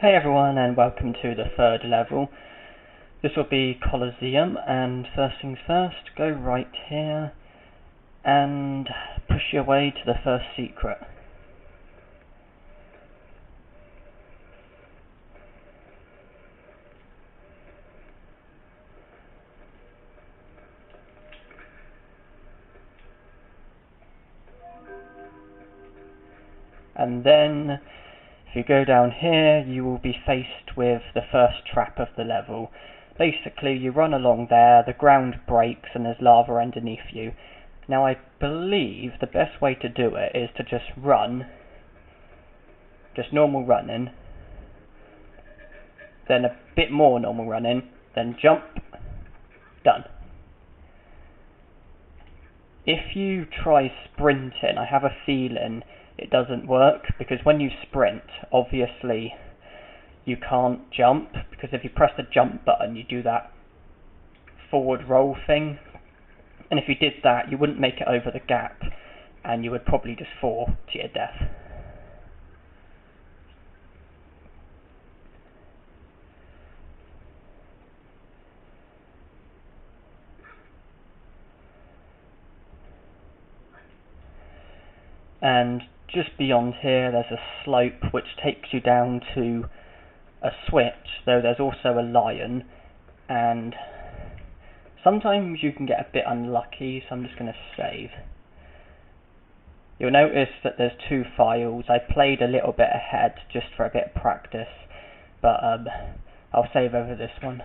Hey everyone, and welcome to the third level. This will be Colosseum, and first things first, go right here and push your way to the first secret. And then, if you go down here, you will be faced with the first trap of the level. Basically, you run along there, the ground breaks and there's lava underneath you. Now I believe the best way to do it is to just run, just normal running, then a bit more normal running, then jump, done. If you try sprinting, I have a feeling it doesn't work, because when you sprint, obviously you can't jump, because if you press the jump button you do that forward roll thing, and if you did that you wouldn't make it over the gap and you would probably just fall to your death. And just beyond here there's a slope which takes you down to a switch, though there's also a lion, and sometimes you can get a bit unlucky, so I'm just going to save. You'll notice that there's two files. I played a little bit ahead just for a bit of practice, but I'll save over this one.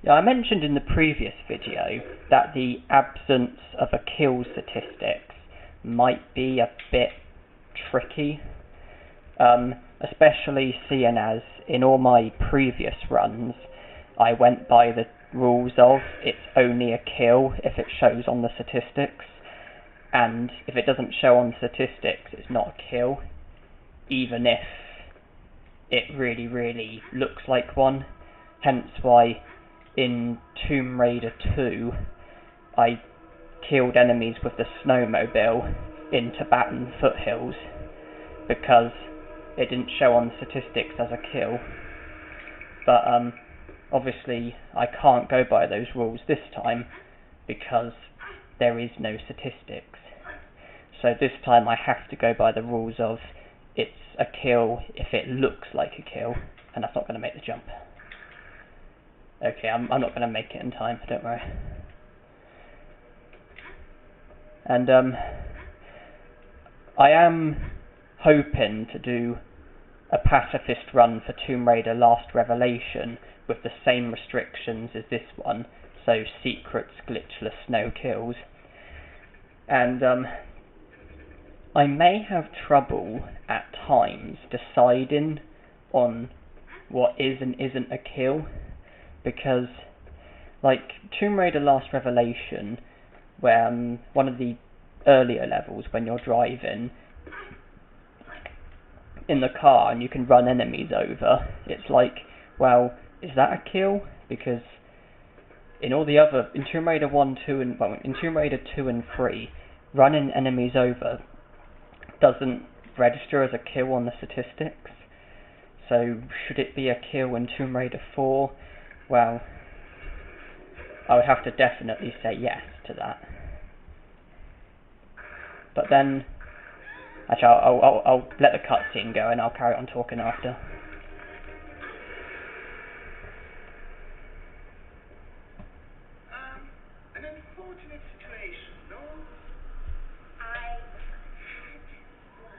Yeah, I mentioned in the previous video that the absence of a kill statistics might be a bit tricky, especially seeing as in all my previous runs I went by the rules of it's only a kill if it shows on the statistics, and if it doesn't show on statistics it's not a kill, even if it really looks like one. Hence why in Tomb Raider 2 I killed enemies with the snowmobile in Tibetan foothills, because it didn't show on statistics as a kill. But obviously I can't go by those rules this time because there is no statistics. So this time I have to go by the rules of it's a kill if it looks like a kill, and that's not going to make the jump. Okay, I'm not going to make it in time, don't worry. And I am hoping to do a pacifist run for Tomb Raider Last Revelation with the same restrictions as this one, so secrets, glitchless, no kills. And I may have trouble at times deciding on what is and isn't a kill, because like Tomb Raider Last Revelation, where one of the earlier levels when you're driving in the car and you can run enemies over, it's like, well, is that a kill? Because in all the other, in Tomb Raider 1, 2 and, well, in Tomb Raider 2 and 3, running enemies over doesn't register as a kill on the statistics. So should it be a kill in Tomb Raider 4? Well, I would have to definitely say yes to that. But then, actually, I'll let the cutscene go and I'll carry on talking after. An unfortunate situation, no? I had worse.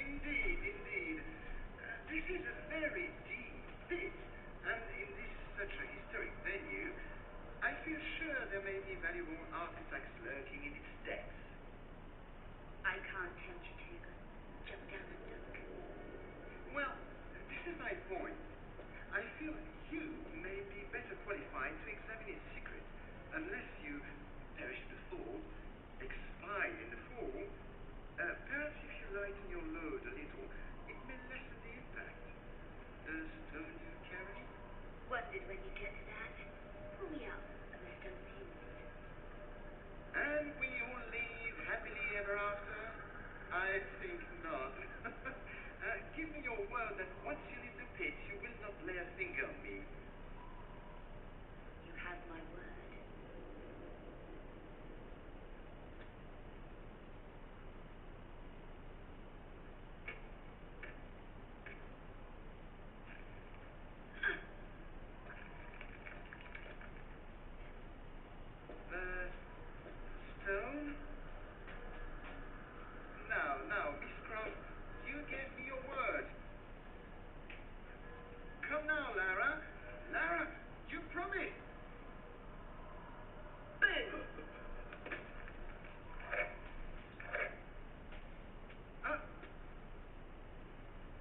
Indeed. This is a very deep pit, and in this such a historic venue, I feel sure there may be valuable artifacts lurking in its depths. I can't tempt you, Taylor. Jump down and look. Well, this is my point. I feel you may be better qualified to examine its secret, unless you perish in the fall, expire in the fall. Perhaps if you lighten your load a little, it may lessen the impact. Does you carry? Wondered when you get to that. Pull me up, unless don't seem And will you all live happily ever after? I think not. Give me your word that once you leave the pit, you will not lay a finger on me. You have my word. Stone? Now, Miss Croft, you gave me your word. Come now, Lara. Lara, you promised.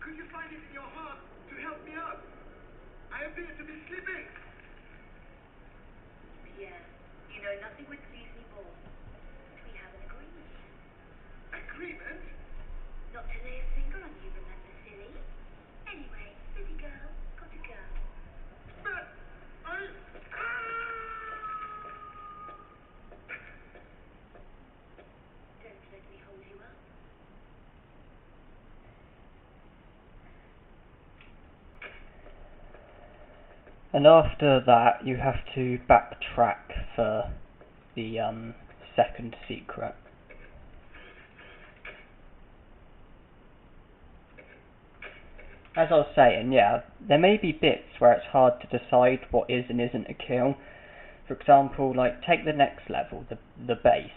Could you find it in your heart to help me out? I appear to be slipping. Yeah, you know nothing would please me more. We have an agreement. Agreement? Not to lay a finger on you, remember, silly? Anyway, busy girl, got to go. But I... Don't let me hold you up. And after that, you have to backtrack for the second secret. As I was saying, yeah, there may be bits where it's hard to decide what is and isn't a kill. For example, like, take the next level, the base.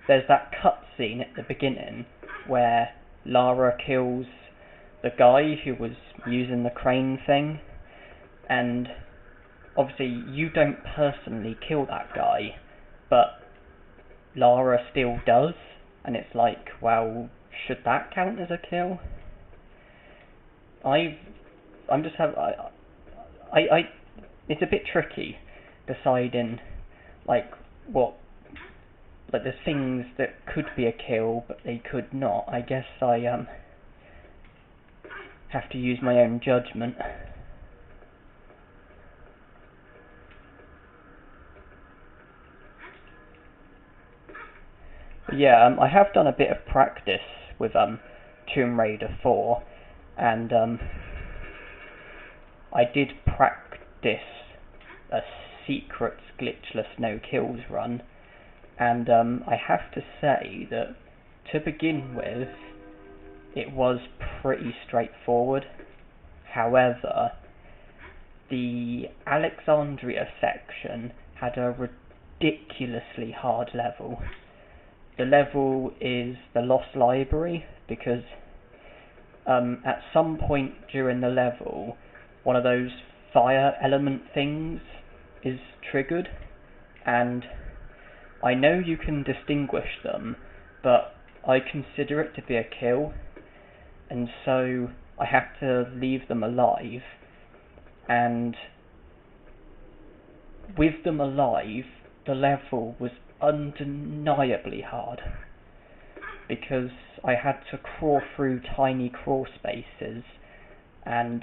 There's that cutscene at the beginning where Lara kills the guy who was using the crane thing, and obviously you don't personally kill that guy, but Lara still does, and it's like, well, should that count as a kill? It's a bit tricky deciding, like, there's things that could be a kill, but they could not. I guess I have to use my own judgment. But yeah, I have done a bit of practice with Tomb Raider 4, and I did practice a secret glitchless no kills run, and I have to say that to begin with it was pretty straightforward. However, the Alexandria section had a ridiculously hard level. The level is the Lost Library, because at some point during the level, one of those fire element things is triggered, and I know you can distinguish them, but I consider it to be a kill, and so I have to leave them alive, and with them alive, the level was undeniably hard, because I had to crawl through tiny crawl spaces and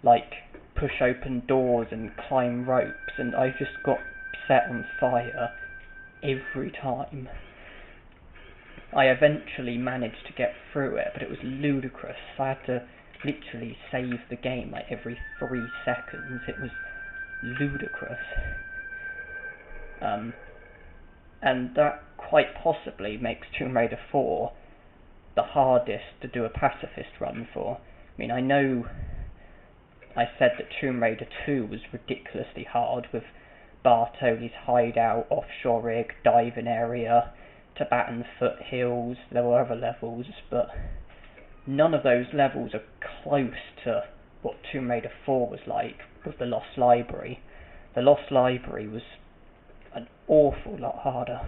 like push open doors and climb ropes, and I just got set on fire every time. I eventually managed to get through it, but it was ludicrous. I had to literally save the game like every 3 seconds. It was ludicrous. And that quite possibly makes Tomb Raider 4 the hardest to do a pacifist run for. I mean, I know I said that Tomb Raider 2 was ridiculously hard, with Bartoli's hideout, offshore rig, diving area, Tibetan foothills. There were other levels, but none of those levels are close to what Tomb Raider 4 was like with the Lost Library. The Lost Library was an awful lot harder.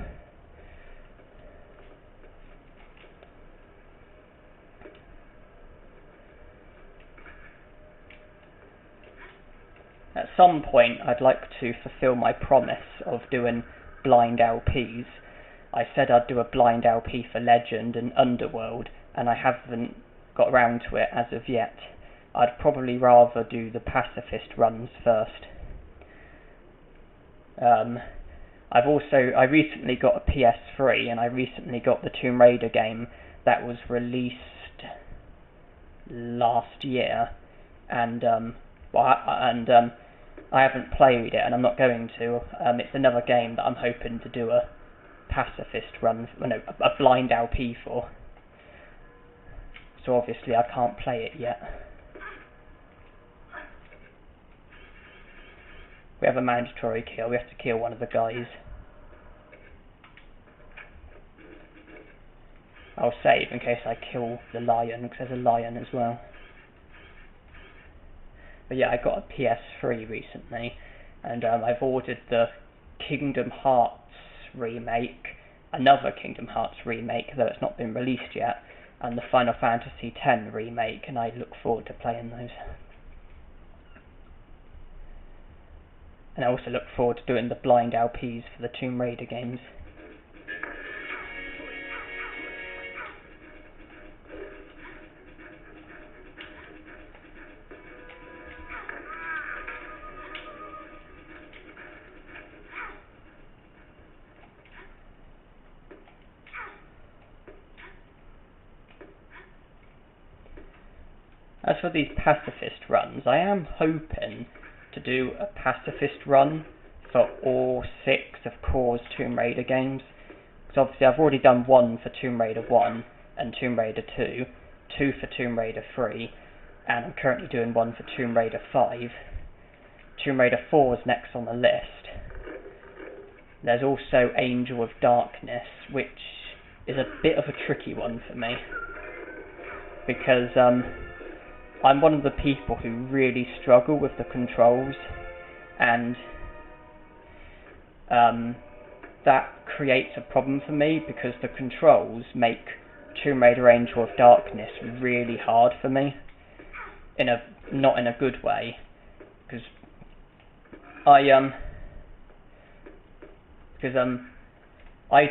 At some point, I'd like to fulfill my promise of doing blind LPs. I said I'd do a blind LP for Legend and Underworld, and I haven't got around to it as of yet. I'd probably rather do the pacifist runs first. I recently got a PS3, and I recently got the Tomb Raider game that was released last year, and I haven't played it, and I'm not going to. It's another game that I'm hoping to do a pacifist run, a blind LP for. So obviously I can't play it yet. We have a mandatory kill. We have to kill one of the guys. I'll save in case I kill the lion, because there's a lion as well. But yeah, I got a PS3 recently, and I've ordered the Kingdom Hearts remake, another Kingdom Hearts remake, though it's not been released yet, and the Final Fantasy X remake, and I look forward to playing those. And I also look forward to doing the blind LPs for the Tomb Raider games. As for these pacifist runs, I am hoping to do a pacifist run for all 6 of Core's Tomb Raider games. Because obviously I've already done 1 for Tomb Raider 1 and Tomb Raider 2, 2 for Tomb Raider 3, and I'm currently doing 1 for Tomb Raider 5. Tomb Raider 4 is next on the list. There's also Angel of Darkness, which is a bit of a tricky one for me. Because I'm one of the people who really struggle with the controls, and that creates a problem for me because the controls make Tomb Raider Angel of Darkness really hard for me, not in a good way, because I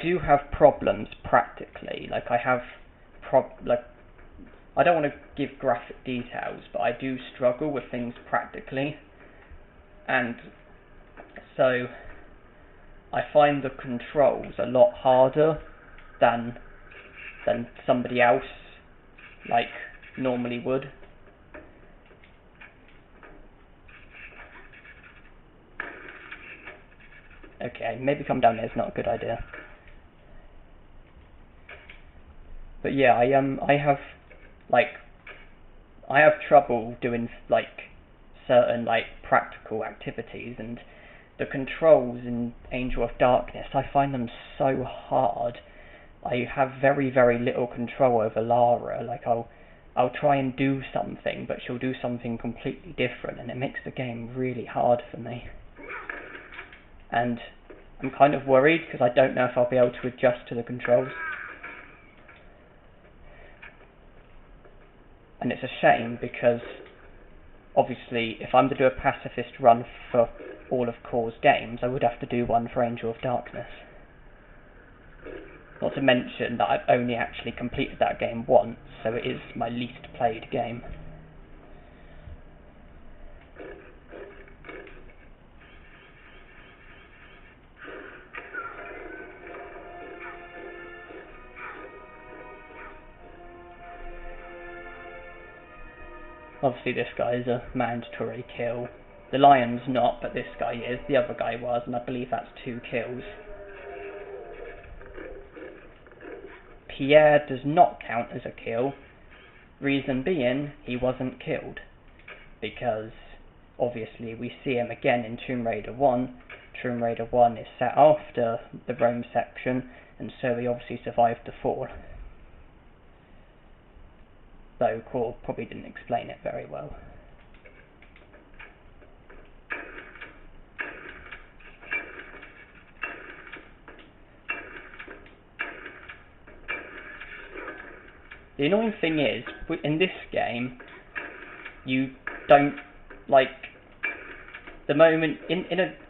do have problems practically. Like I don't want to give graphic details, but I do struggle with things practically, and so I find the controls a lot harder than somebody else normally would. Okay, maybe come down there is not a good idea. But yeah, I have trouble doing certain practical activities, and the controls in Angel of Darkness, I find them so hard. I have very, very little control over Lara. I'll try and do something, but she'll do something completely different, and it makes the game really hard for me. And I'm kind of worried because I don't know if I'll be able to adjust to the controls. And it's a shame because, obviously, if I'm to do a pacifist run for all of Core's games, I would have to do one for Angel of Darkness. Not to mention that I've only actually completed that game once, so it is my least played game. Obviously this guy is a mandatory kill. The lion's not, but this guy is. The other guy was, and I believe that's 2 kills. Pierre does not count as a kill. Reason being, he wasn't killed. Because, obviously, we see him again in Tomb Raider 1. Tomb Raider 1 is set after the Rome section, and so he obviously survived the fall. Though Core probably didn't explain it very well. The annoying thing is, in this game, you don't, the moment in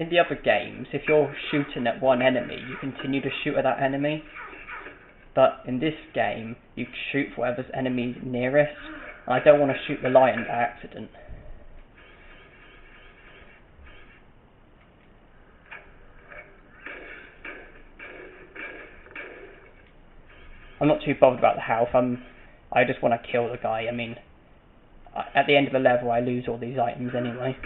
the other games, if you're shooting at one enemy, you continue to shoot at that enemy. But in this game, you shoot for whatever's enemy nearest. And I don't want to shoot the lion by accident. I'm not too bothered about the health. I just want to kill the guy. I mean, at the end of the level, I lose all these items anyway.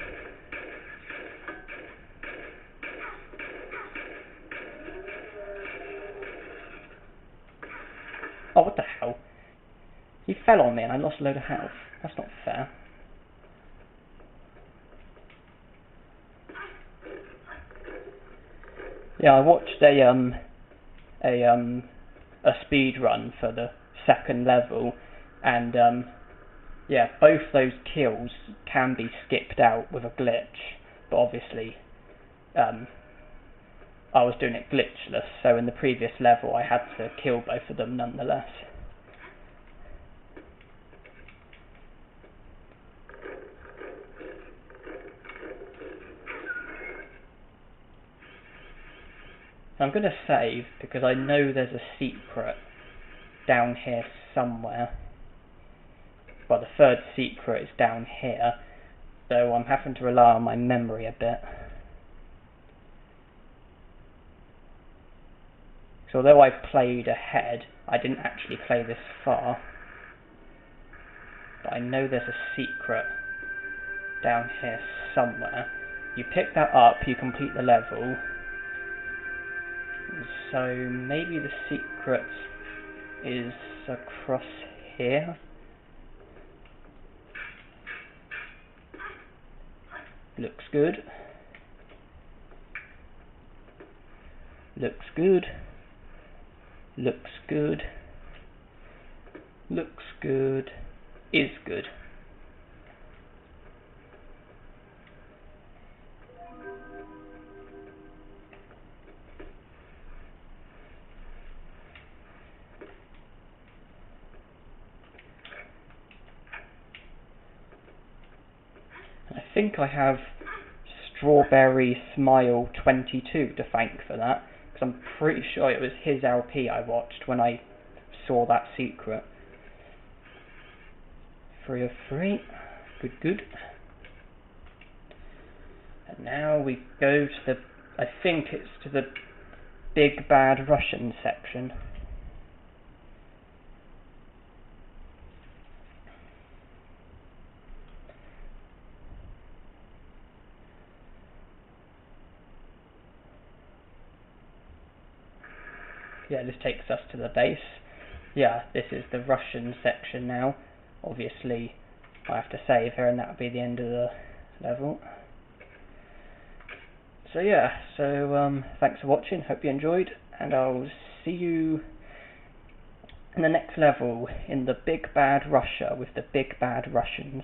Oh, what the hell? He fell on me and I lost a load of health. That's not fair. Yeah, I watched a speed run for the second level, and yeah, both those kills can be skipped out with a glitch, but obviously I was doing it glitchless, so in the previous level I had to kill both of them nonetheless. I'm going to save because I know there's a secret down here somewhere. Well, the third secret is down here, so I'm having to rely on my memory a bit. So although I've played ahead, I didn't actually play this far. But I know there's a secret down here somewhere. You pick that up, you complete the level. So maybe the secret is across here. Looks good. Looks good. Looks good. Looks good. Is good. I think I have Strawberry Smile 22 to thank for that, because I'm pretty sure it was his LP I watched when I saw that secret. 3 of 3. Good, good. And now we go to the, I think it's to the Big Bad Russian section. Yeah, this takes us to the base. Yeah, this is the Russian section now. Obviously, I have to save here and that'll be the end of the level. So yeah, thanks for watching, hope you enjoyed, and I'll see you in the next level in the Big Bad Russia with the Big Bad Russians.